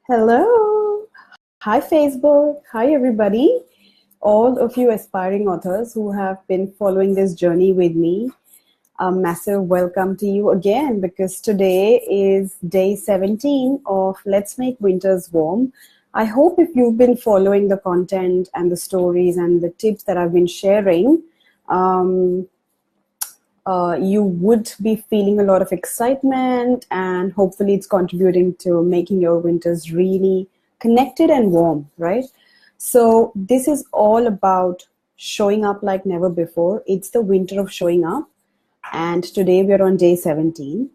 Hello. Hi, Facebook. Hi, everybody. All of you aspiring authors who have been following this journey with me, a massive welcome to you again because today is day 17 of Let's Make Winters Warm. I hope if you've been following the content and the stories and the tips that I've been sharing, you would be feeling a lot of excitement, and hopefully it's contributing to making your winters really connected and warm, right? So this is all about showing up like never before. It's the winter of showing up, and today we're on day 17.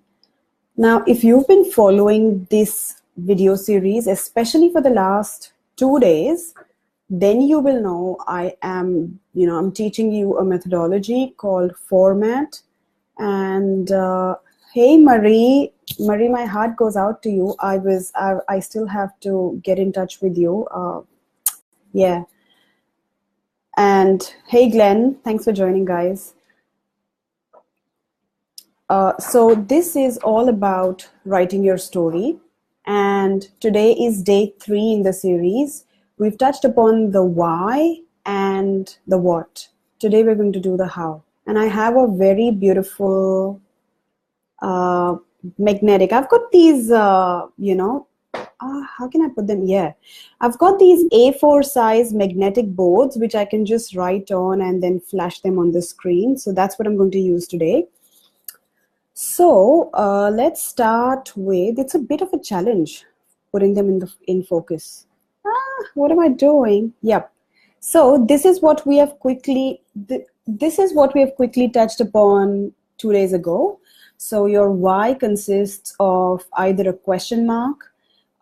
Now, if you've been following this video series, especially for the last 2 days, then you will know I'm teaching you a methodology called format. And hey, Marie, my heart goes out to you. I still have to get in touch with you. Yeah. And hey, Glenn, thanks for joining, guys. So this is all about writing your story. And today is day 3 in the series. We've touched upon the why and the what. Today we're going to do the how. And I have a very beautiful magnetic. I've got these, how can I put them? Yeah. I've got these A4 size magnetic boards, which I can just write on and then flash them on the screen. So that's what I'm going to use today. So let's start with, it's a bit of a challenge putting them in focus. What am I doing? Yep. So this is what we have quickly touched upon 2 days ago. So your why consists of either a question mark,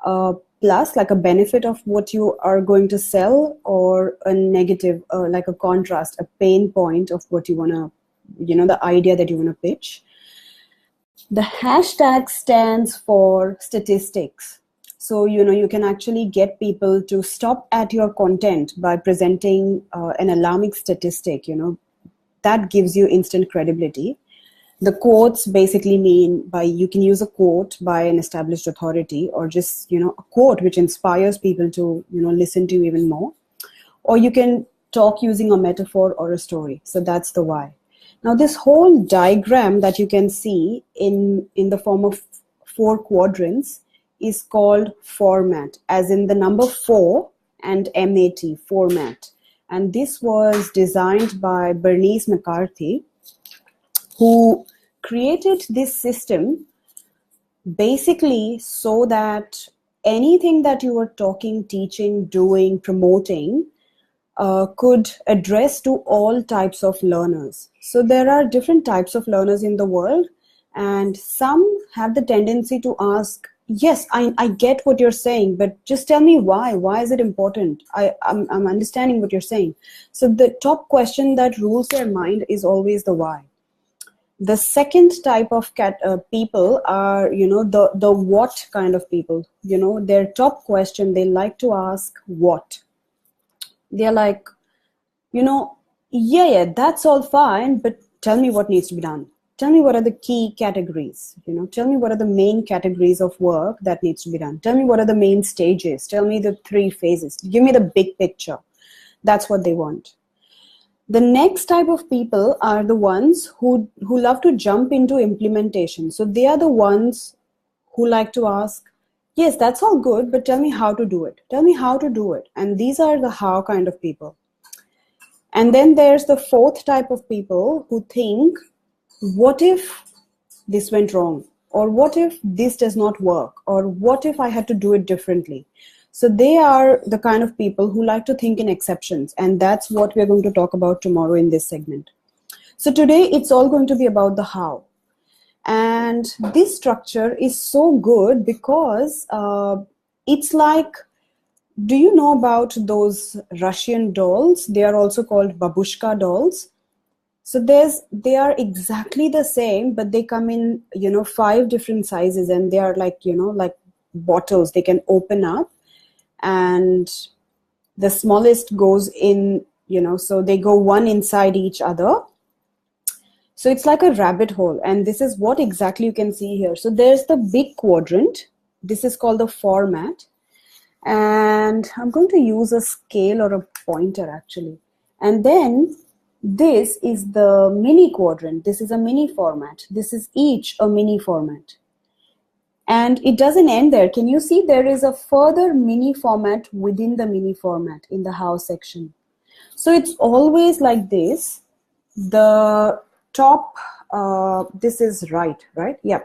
plus like a benefit of what you are going to sell, or a negative, like a contrast, a pain point of what you want to, the idea that you want to pitch. The hashtag stands for statistics. So, you can actually get people to stop at your content by presenting an alarming statistic, that gives you instant credibility. The quotes basically mean you can use a quote by an established authority, or just, a quote which inspires people to, listen to you even more. Or you can talk using a metaphor or a story. So that's the why. Now, this whole diagram that you can see in the form of 4 quadrants is called format, as in the number 4 and MAT, format. And this was designed by Bernice McCarthy, who created this system basically so that anything that you were talking, teaching, doing, promoting could address to all types of learners. So there are different types of learners in the world, and some have the tendency to ask, yes, I get what you're saying, but just tell me why. Why is it important? I'm understanding what you're saying. So the top question that rules their mind is always the why. The second type of people are, the what kind of people. Their top question, they like to ask what. They're like, yeah, that's all fine, but tell me what needs to be done. Tell me what are the key categories. Tell me what are the main categories of work that needs to be done. Tell me what are the main stages. Tell me the 3 phases. Give me the big picture. That's what they want. The next type of people are the ones who love to jump into implementation. So they are the ones who like to ask, yes, that's all good, but tell me how to do it. Tell me how to do it. And these are the how kind of people. And then there's the 4th type of people who think, what if this went wrong? Or what if this does not work? Or what if I had to do it differently? So they are the kind of people who like to think in exceptions. And that's what we're going to talk about tomorrow in this segment. So today it's all going to be about the how. And this structure is so good because it's like, do you know about those Russian dolls? They are also called babushka dolls. So they are exactly the same, but they come in, 5 different sizes, and they are like, like bottles. They can open up, and the smallest goes in, so they go one inside each other. So it's like a rabbit hole, and this is what exactly you can see here. So there's the big quadrant. This is called the format. And I'm going to use a scale or a pointer actually. And then this is the mini quadrant. This is a mini format. This is each a mini format. And it doesn't end there. Can you see there is a further mini format within the mini format in the how section? So it's always like this. The top, this is right? Yeah.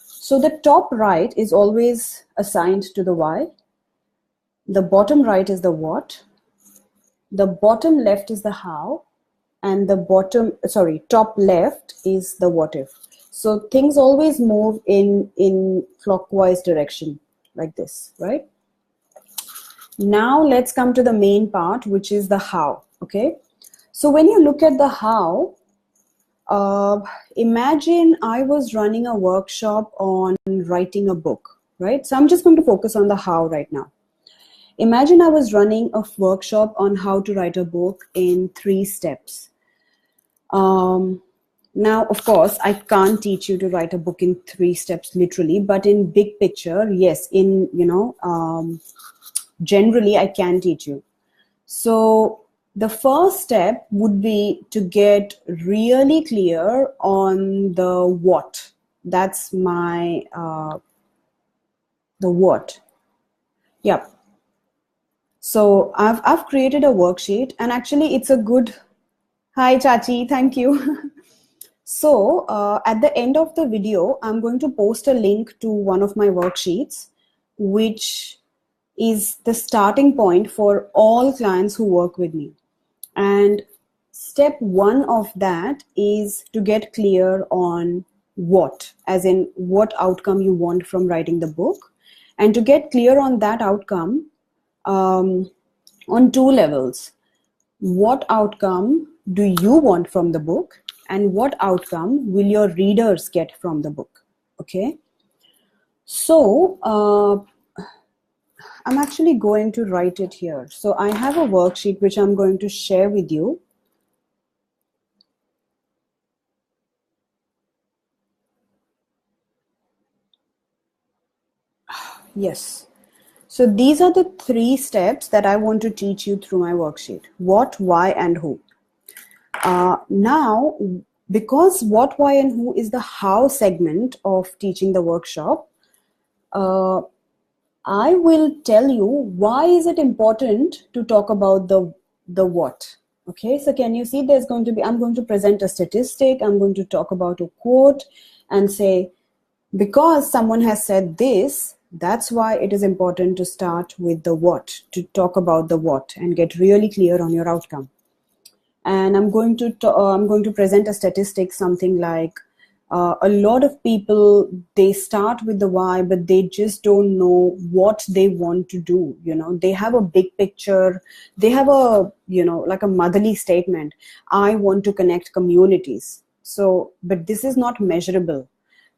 So the top right is always assigned to the why. The bottom right is the what. The bottom left is the how. And the top left is the what if. So things always move in clockwise direction like this, right? Now let's come to the main part, which is the how, okay? So when you look at the how, imagine I was running a workshop on writing a book, right? So I'm just going to focus on the how right now. Imagine I was running a workshop on how to write a book in 3 steps. Now, of course, I can't teach you to write a book in 3 steps literally, but in big picture, yes, generally I can teach you. So the first step would be to get really clear on the what. That's my, the what. Yep. So I've created a worksheet, and actually it's a good, hi Chachi, thank you. So at the end of the video, I'm going to post a link to one of my worksheets, which is the starting point for all clients who work with me. And step 1 of that is to get clear on what, as in what outcome you want from writing the book. And to get clear on that outcome on 2 levels. What outcome do you want from the book? And what outcome will your readers get from the book? Okay. So I'm actually going to write it here. So I have a worksheet which I'm going to share with you. Yes. So these are the 3 steps that I want to teach you through my worksheet. What, why, and who. Now, because what, why, and who is the how segment of teaching the workshop, I will tell you why is it important to talk about the what. Okay, so can you see there's going to be, I'm going to present a statistic, I'm going to talk about a quote and say, because someone has said this, that's why it is important to start with the what, to talk about the what and get really clear on your outcome. And I'm going to present a statistic, something like a lot of people, they start with the why, but they just don't know what they want to do. You know, they have a big picture, they have a, like a motherly statement, I want to connect communities. So, but this is not measurable,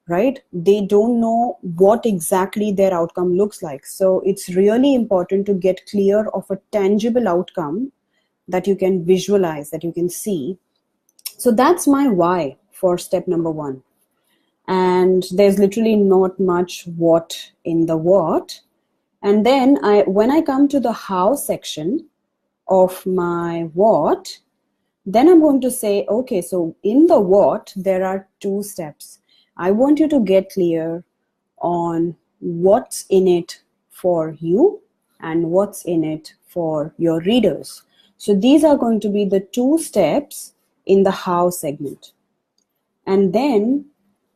right? They don't know what exactly their outcome looks like. So it's really important to get clear of a tangible outcome that you can visualize, that you can see. So that's my why for step number 1. And there's literally not much what in the what. And then when I come to the how section of my what, then I'm going to say, okay, so in the what, there are 2 steps. I want you to get clear on what's in it for you and what's in it for your readers. So these are going to be the 2 steps in the how segment. And then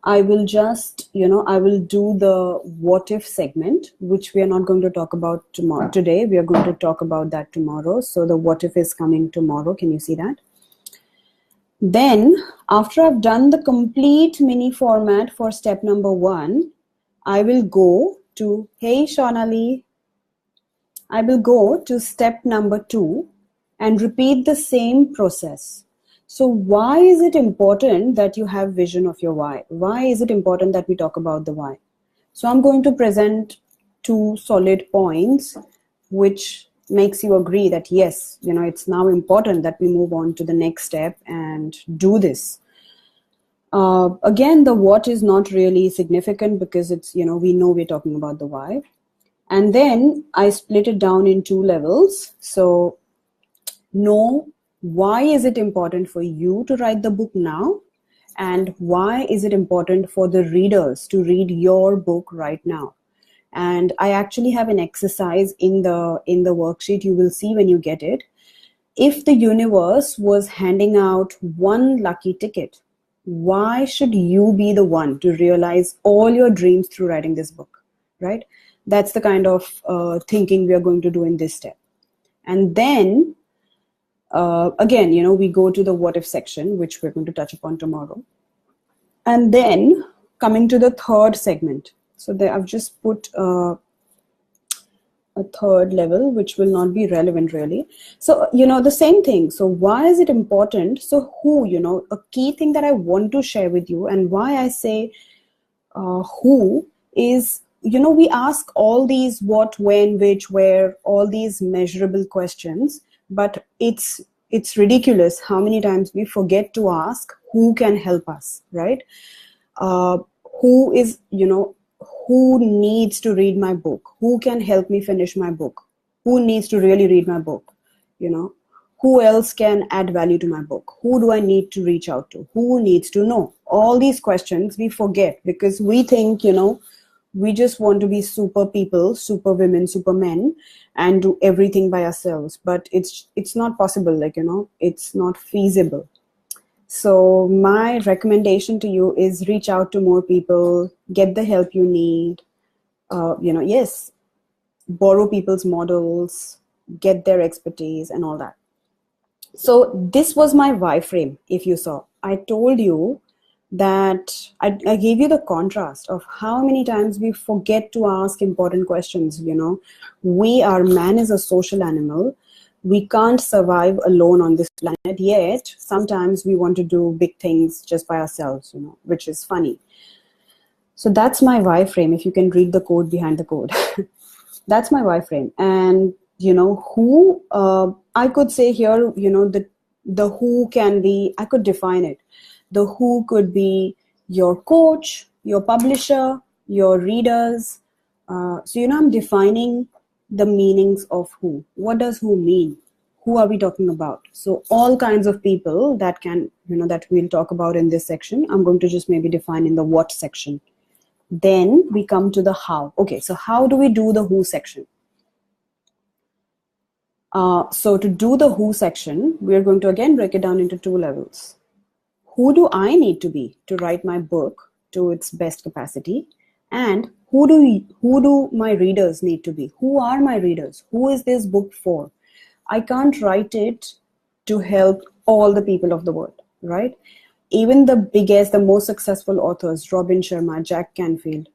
I will just, I will do the what if segment, which we are not going to talk about today. We are going to talk about that tomorrow. So the what if is coming tomorrow. Can you see that? Then after I've done the complete mini format for step number 1, I will go to, hey Shonali, I will go to step number 2 and repeat the same process. So why is it important that you have vision of your why? Why is it important that we talk about the why? So I'm going to present 2 solid points which makes you agree that yes, it's now important that we move on to the next step and do this. Again, the what is not really significant because it's, we know we're talking about the why. And then I split it down in 2 levels. So know why is it important for you to write the book now, and why is it important for the readers to read your book right now. And I actually have an exercise in the worksheet. You will see when you get it. If the universe was handing out one lucky ticket, why should you be the one to realize all your dreams through writing this book, right? That's the kind of thinking we are going to do in this step. And then again, we go to the what if section, which we're going to touch upon tomorrow. And then coming to the third segment. So there I've just put a third level, which will not be relevant really. So, the same thing. So why is it important? So who, a key thing that I want to share with you, and why I say who is, we ask all these what, when, which, where, all these measurable questions, but it's ridiculous how many times we forget to ask who can help us, right? Who is, who needs to read my book? Who can help me finish my book? Who needs to really read my book? Who else can add value to my book? Who do I need to reach out to? Who needs to know? All these questions we forget because we think, we just want to be super people, super women, super men, and do everything by ourselves. But it's not possible, it's not feasible. So my recommendation to you is reach out to more people, get the help you need, yes, borrow people's models, get their expertise and all that. So this was my why frame. If you saw, I told you that I gave you the contrast of how many times we forget to ask important questions. Man is a social animal. We can't survive alone on this planet, yet sometimes we want to do big things just by ourselves, which is funny. So that's my why frame. If you can read the code behind the code, that's my why frame. And who, I could say here, the who can be, I could define it. The who could be your coach, your publisher, your readers. So, I'm defining the meanings of who. What does who mean? Who are we talking about? So all kinds of people that can, that we'll talk about in this section, I'm going to just maybe define in the what section. Then we come to the how. Okay, so how do we do the who section? So to do the who section, we're going to again break it down into 2 levels. Who do I need to be to write my book to its best capacity? And who do my readers need to be? Who are my readers? Who is this book for? I can't write it to help all the people of the world, right? Even the biggest, the most successful authors, Robin Sharma, Jack Canfield,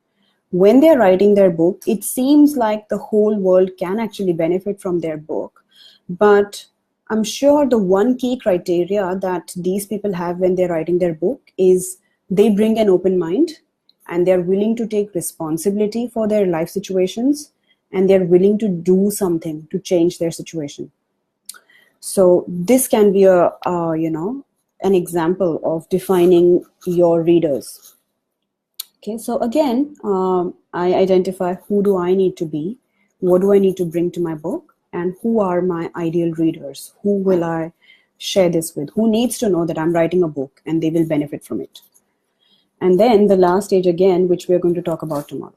when they're writing their book, it seems like the whole world can actually benefit from their book. But I'm sure the one key criteria that these people have when they're writing their book is they bring an open mind, and they're willing to take responsibility for their life situations, and they're willing to do something to change their situation. So this can be an example of defining your readers. Okay, so again, I identify who do I need to be, what do I need to bring to my book, and who are my ideal readers? Who will I share this with? Who needs to know that I'm writing a book and they will benefit from it? And then the last stage again, which we're going to talk about tomorrow.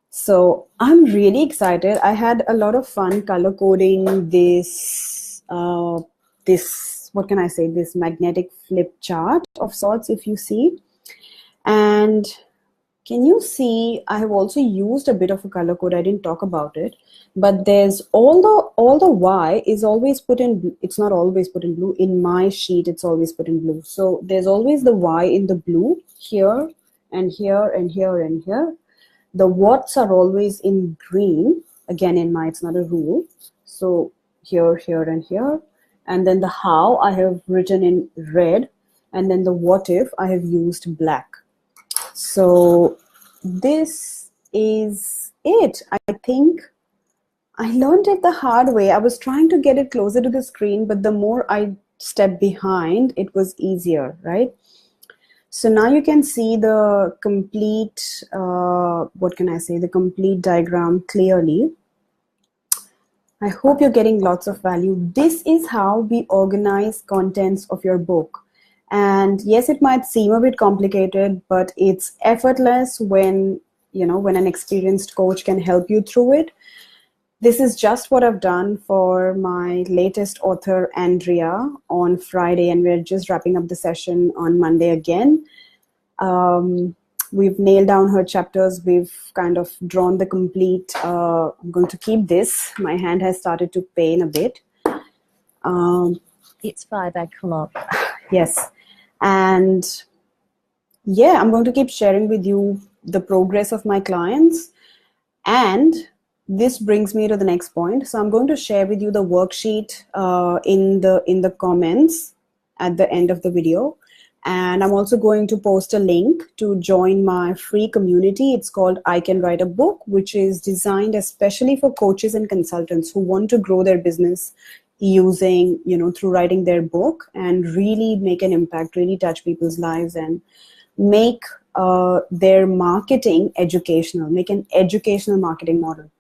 So I'm really excited. I had a lot of fun color coding this, what can I say, this magnetic flip chart of sorts, if you see. And can you see, I have also used a bit of a color code. I didn't talk about it, but there's all the Y is always put in, it's not always put in blue. In my sheet, it's always put in blue. So there's always the Y in the blue here and here and here and here. The whats are always in green. Again, in my, it's not a rule. So here, here, and here. And then the how I have written in red. And then the what if I have used black. So this is it. I think I learned it the hard way. I was trying to get it closer to the screen, but the more I stepped behind, it was easier, right? So now you can see the complete, what can I say, the complete diagram clearly. I hope you're getting lots of value. This is how we organize contents of your book. And yes, it might seem a bit complicated, but it's effortless when, when an experienced coach can help you through it. This is just what I've done for my latest author, Andrea, on Friday, and we're just wrapping up the session on Monday again. We've nailed down her chapters. We've kind of drawn the complete, I'm going to keep this. My hand has started to pain a bit. It's 5 o'clock. Yes. And yeah, I'm going to keep sharing with you the progress of my clients. And this brings me to the next point. So I'm going to share with you the worksheet in the comments at the end of the video. And I'm also going to post a link to join my free community. It's called I Can Write a Book, which is designed especially for coaches and consultants who want to grow their business using, through writing their book and really make an impact, really touch people's lives and make their marketing educational, make an educational marketing model.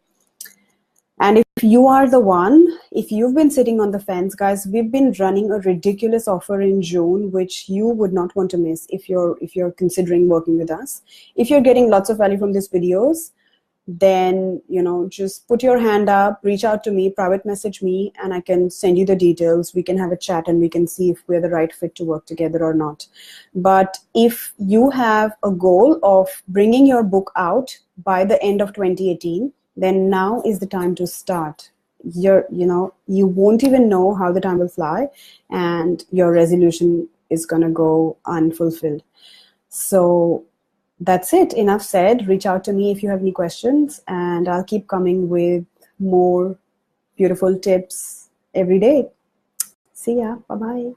And if you are the one, if you've been sitting on the fence, guys, we've been running a ridiculous offer in June, which you would not want to miss if you're considering working with us. If you're getting lots of value from these videos, then, just put your hand up, reach out to me, private message me, and I can send you the details. We can have a chat and we can see if we're the right fit to work together or not. But if you have a goal of bringing your book out by the end of 2018, then now is the time to start. You won't even know how the time will fly and your resolution is going to go unfulfilled. So that's it. Enough said. Reach out to me if you have any questions, and I'll keep coming with more beautiful tips every day. See ya. Bye-bye.